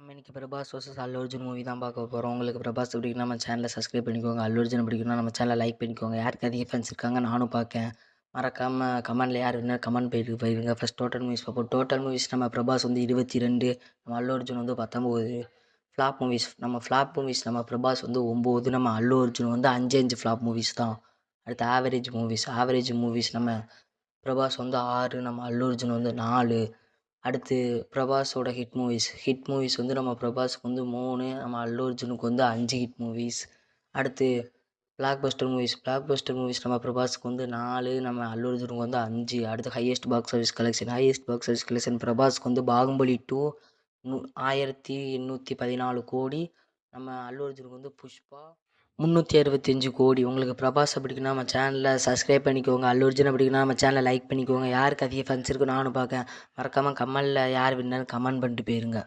நம்ம இன்னைக்கு பிரபாஸ் வர்சஸ் அல்லு அர்ஜுன் மூவி தான் பார்க்க போகிறோம். உங்களுக்கு பிரபாஸ் பிடிக்குன்னா நம்ம சேனலை சப்ஸ்கிரைப் பண்ணிக்கோங்க. அல்லு அர்ஜுன் பிடிக்குன்னா நம்ம சேனலை லைக் பண்ணிக்கோங்க. யாருக்கு அதிக ஃபேன்ஸ் இருக்காங்க நானும் பார்க்கேன். மறக்காமல் கமெண்ட்டில் யார் வேணால் கமெண்ட் போயிருங்க. ஃபஸ்ட் டோட்டல் மூவிஸ் பார்ப்போம். டோட்டல் மூவிஸ் நம்ம பிரபாஸ் வந்து 22, நம்ம அல்லு அர்ஜுன் வந்து 19. ஃப்ளாப் மூவிஸ் நம்ம பிரபாஸ் வந்து 9, நம்ம அல்லு அர்ஜுன் வந்து 5 ஃப்ளாப் மூவிஸ் தான். அடுத்து ஆவரேஜ் மூவிஸ் நம்ம பிரபாஸ் வந்து 6, நம்ம அல்லு அர்ஜுன் வந்து 4. அடுத்து பிரபாஸோட ஹிட் மூவிஸ் வந்து நம்ம பிரபாஸுக்கு வந்து 3, நம்ம அல்லு அர்ஜுனுக்கு வந்து 5 ஹிட் மூவிஸ். அடுத்து பிளாக் பஸ்டர் மூவிஸ் நம்ம பிரபாஸுக்கு வந்து 4, நம்ம அல்லு அர்ஜுனுக்கு வந்து 5. அடுத்து ஹையஸ்ட் பாக்ஸ் ஆஃபீஸ் கலெக்ஷன் பிரபாஸுக்கு வந்து பாகுபலி 2 1814 கோடி, நம்ம அல்லு அர்ஜுனுக்கு வந்து புஷ்பா 365 கோடி. உங்களுக்கு பிரபாஸை பிடிக்குன்னா நம்ம சேனலை சப்ஸ்கிரைப் பண்ணிக்கோங்க. அல்லு அர்ஜுனை பிடிக்குன்னா நம்ம சேனலை லைக் பண்ணிக்கோங்க. யாருக்கு அதிக ஃபேன்ஸ் இருக்கு நானும் பார்க்கேன். மறக்காமல் கமெண்டில் யார் வேணுனாலும் கமெண்ட் பண்ணிட்டு போயிருங்க.